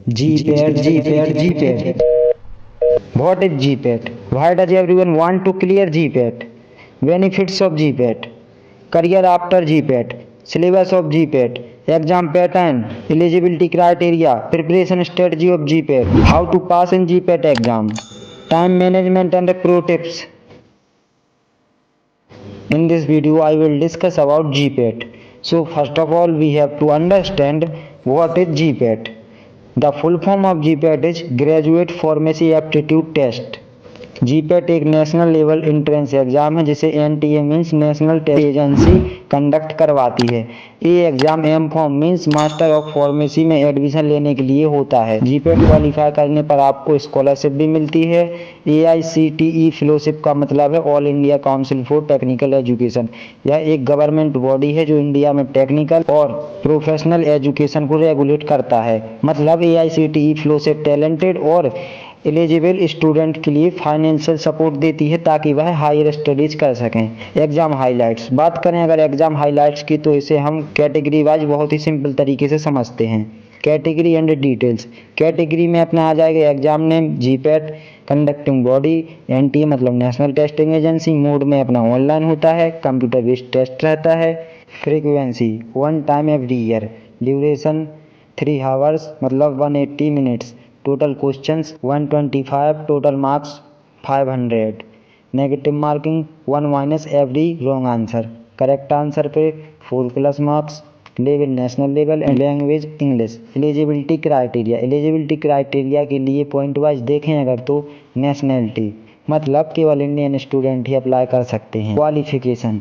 GPAT, GPAT, GPAT. What is GPAT? Why does everyone want to clear GPAT? Benefits of GPAT. Career after GPAT. Syllabus of GPAT. Exam pattern. Eligibility criteria. Preparation strategy of GPAT. How to pass in GPAT exam. Time management and pro tips. In this video I will discuss about GPAT. So first of all we have to understand what is GPAT. The full form of GPAT is Graduate Pharmacy Aptitude Test. GPAT एक national level entrance exam है जिसे NTA means national test agency conduct करवाती है। ये exam M pharm means master of pharmacy में admission लेने के लिए होता है। जीपैट क्वालिफाई करने पर आपको स्कॉलरशिप भी मिलती है। AICTE फेलोशिप का मतलब है all India council for technical education. यह एक गवर्नमेंट बॉडी है जो इंडिया में टेक्निकल और प्रोफेशनल एजुकेशन को रेगुलेट करता है। मतलब AICTE फेलोशिप टैलेंटेड और एलिजिबल स्टूडेंट के लिए फाइनेंशियल सपोर्ट देती है ताकि वह हायर स्टडीज कर सकें। एग्जाम हाइलाइट्स बात करें अगर एग्जाम हाइलाइट्स की तो इसे हम कैटेगरी वाइज बहुत ही सिंपल तरीके से समझते हैं। Category and details. कैटेगरी में अपना आ जाएगा enzyme name GPAT, conducting body NTA मतलब नेशनल टेस्टिंग एजेंसी, मोड में अपना ऑनलाइन होता है, कंप्यूटर बेस्ड टेस्ट रहता है। Frequency 1 time every year, duration 3 hours मतलब 180 minutes, total questions 125, total marks 500, negative marking 1 minus every wrong answer, correct answer पे 4+ marks, level national level and language English. Eligibility criteria. Eligibility criteria के लिए point wise देखें अगर तो nationality मतलब केवल Indian student ही apply कर सकते हैं।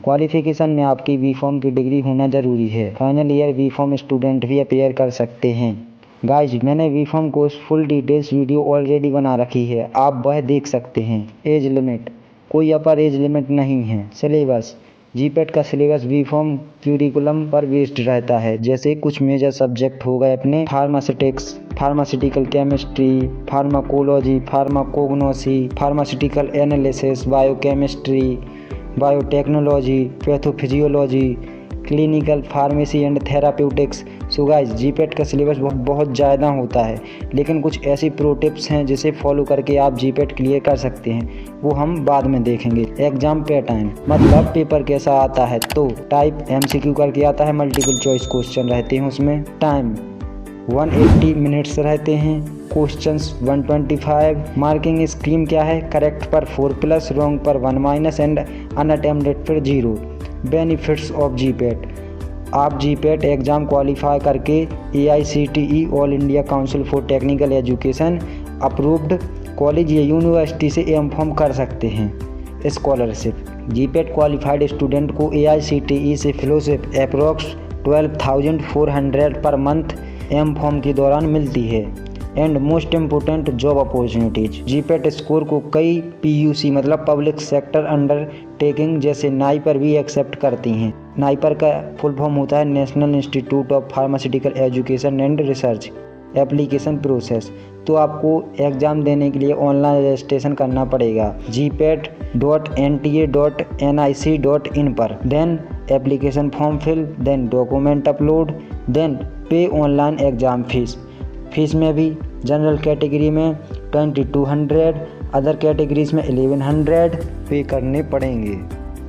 क्वालिफिकेशन में आपकी B.Pharm की डिग्री होना जरूरी है। फाइनल ईयर B.Pharm स्टूडेंट भी अपेयर कर सकते हैं। गाइज मैंने B.Pharm course full details video already बना रखी है, आप वह देख सकते हैं। एज लिमिट, कोई अपर एज लिमिट नहीं है। सिलेबस, जीपैट का सिलेबस B.Pharm क्यूरिकुलम पर बेस्ड रहता है। जैसे कुछ मेजर सब्जेक्ट हो गए अपने pharmaceutics, pharmaceutical chemistry, pharmacology, pharmacognosy, pharmaceutical analysis, biochemistry, biotechnology, pathophysiology, clinical pharmacy and therapeutics. So guys GPAT का सिलेबस बहुत ज़्यादा होता है, लेकिन कुछ ऐसी प्रो टिप्स हैं जिसे फॉलो करके आप जीपैट क्लियर कर सकते हैं, वो हम बाद में देखेंगे। एग्जाम पैटर्न मतलब पेपर कैसा आता है तो टाइप MCQ करके आता है, मल्टीपल चॉइस क्वेश्चन रहते हैं उसमें। टाइम 180 मिनट्स रहते हैं, क्वेश्चंस 125। मार्किंग स्कीम क्या है, करेक्ट पर 4+, रॉन्ग पर 1- एंड अनअटेम्प्टेड पर 0। Benefits of GPAT. आप जीपैट एग्ज़ाम क्वालिफाई करके AICTE all India council for technical education approved college या यूनिवर्सिटी से M.Pharm कर सकते हैं। स्कॉलरशिप। जीपैट क्वालिफाइड स्टूडेंट को AICTE से fellowship approx 12,400 per month M.Pharm के दौरान मिलती है। And most important job opportunities. GPAT score को कई PUC मतलब पब्लिक सेक्टर अंडरटेकिंग जैसे नाइपर भी एक्सेप्ट करती हैं। नाइपर का फुल फॉर्म होता है national institute of pharmaceutical education and research. Application process, तो आपको एग्ज़ाम देने के लिए ऑनलाइन रजिस्ट्रेशन करना पड़ेगा gpat.nta.nic.in पर। Then application form fill, then document upload, then pay online exam fees में भी जनरल कैटेगरी में 2200, अदर कैटेगरीज में 1100 पे करने पड़ेंगे।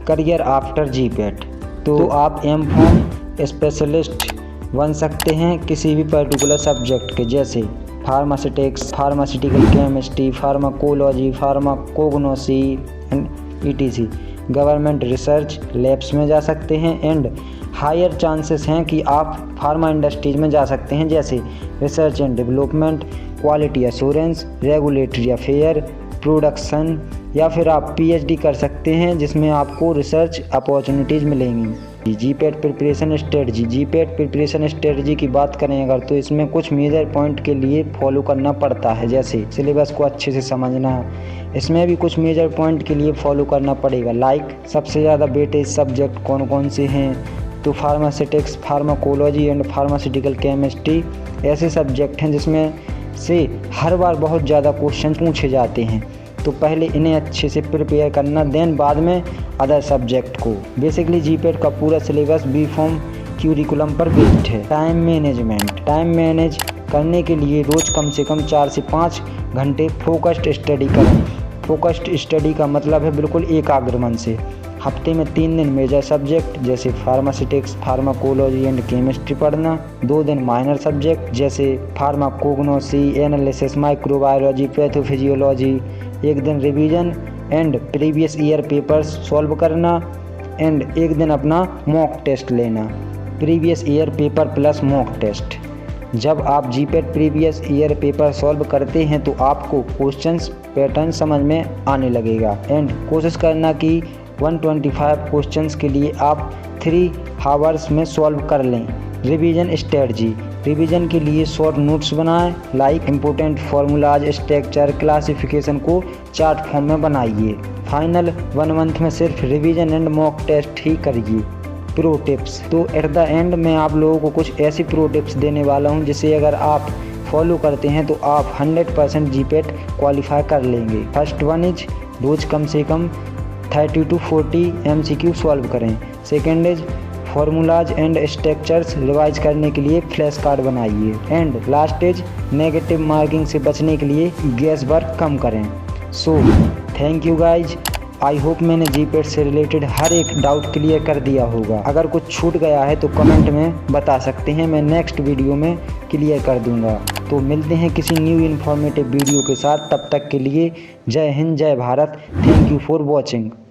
करियर आफ्टर जीपैट, तो आप M.Pharm स्पेशलिस्ट बन सकते हैं किसी भी पर्टिकुलर सब्जेक्ट के, जैसे pharmaceutics, pharmaceutical chemistry, pharmacology, pharmacognosy and ETC। Government research labs में जा सकते हैं एंड हायर चांसेस हैं कि आप फार्मा इंडस्ट्रीज में जा सकते हैं, जैसे research and development, quality assurance, regulatory affair, production, या फिर आप PhD कर सकते हैं जिसमें आपको रिसर्च अपॉर्चुनिटीज़ मिलेंगी। GPAT preparation strategy. GPAT preparation strategy की बात करें अगर तो इसमें कुछ मेजर पॉइंट के लिए फॉलो करना पड़ता है, जैसे सिलेबस को अच्छे से समझना। इसमें भी कुछ मेजर पॉइंट के लिए फॉलो करना पड़ेगा, लाइक सबसे ज़्यादा वेटेज सब्जेक्ट कौन कौन से हैं, तो pharmaceutics, pharmacology and pharmaceutical chemistry ऐसे सब्जेक्ट हैं जिसमें से हर बार बहुत ज़्यादा क्वेश्चन पूछे जाते हैं, तो पहले इन्हें अच्छे से प्रिपेयर करना, देन बाद में अदर सब्जेक्ट को। बेसिकली जीपैट का पूरा सिलेबस B.Pharm क्यूरिकुलम पर बेस्ड है। Time management. टाइम मैनेज करने के लिए रोज़ कम से कम 4 से 5 घंटे फोकस्ड स्टडी करें। फोकस्ड स्टडी का मतलब है बिल्कुल एकाग्र मन से। हफ्ते में 3 दिन मेजर सब्जेक्ट जैसे फार्मास्यूटिक्स, फार्माकोलॉजी एंड केमिस्ट्री पढ़ना, 2 दिन माइनर सब्जेक्ट जैसे फार्माकोग्नोसी, एनालिसिस, माइक्रोबायोलॉजी, पैथोफिजियोलॉजी, 1 दिन revision and previous year papers solve करना एंड 1 दिन अपना मॉक टेस्ट लेना। Previous year paper plus mock test. जब आप GPAT previous year paper solve करते हैं तो आपको क्वेश्चंस पैटर्न समझ में आने लगेगा एंड कोशिश करना कि 125 क्वेश्चंस के लिए आप 3 आवर्स में सॉल्व कर लें। Revision strategy. रिवीजन के लिए शॉर्ट नोट्स बनाएं, like important formulas, structure, classification को चार्ट फॉर्म में बनाइए। फाइनल 1 मंथ में सिर्फ रिवीजन एंड मॉक टेस्ट ही करिए। Pro tips. तो एट द एंड मैं आप लोगों को कुछ ऐसी प्रो टिप्स देने वाला हूं जिसे अगर आप फॉलो करते हैं तो आप 100% जीपेट क्वालिफाई कर लेंगे। फर्स्ट वन इज रोज कम से कम 30 to 40 MCQ सॉल्व करें। Second is formulas and structures revise करने के लिए फ्लैश कार्ड बनाइए। And last is negative marking से बचने के लिए गेस वर्क कम करें। So thank you guys. I hope मैंने जीपेट से रिलेटेड हर एक डाउट क्लियर कर दिया होगा। अगर कुछ छूट गया है तो कमेंट में बता सकते हैं, मैं नेक्स्ट वीडियो में क्लियर कर दूंगा। तो मिलते हैं किसी न्यू इन्फॉर्मेटिव वीडियो के साथ, तब तक के लिए जय हिंद, जय Bharat. Thank you for watching.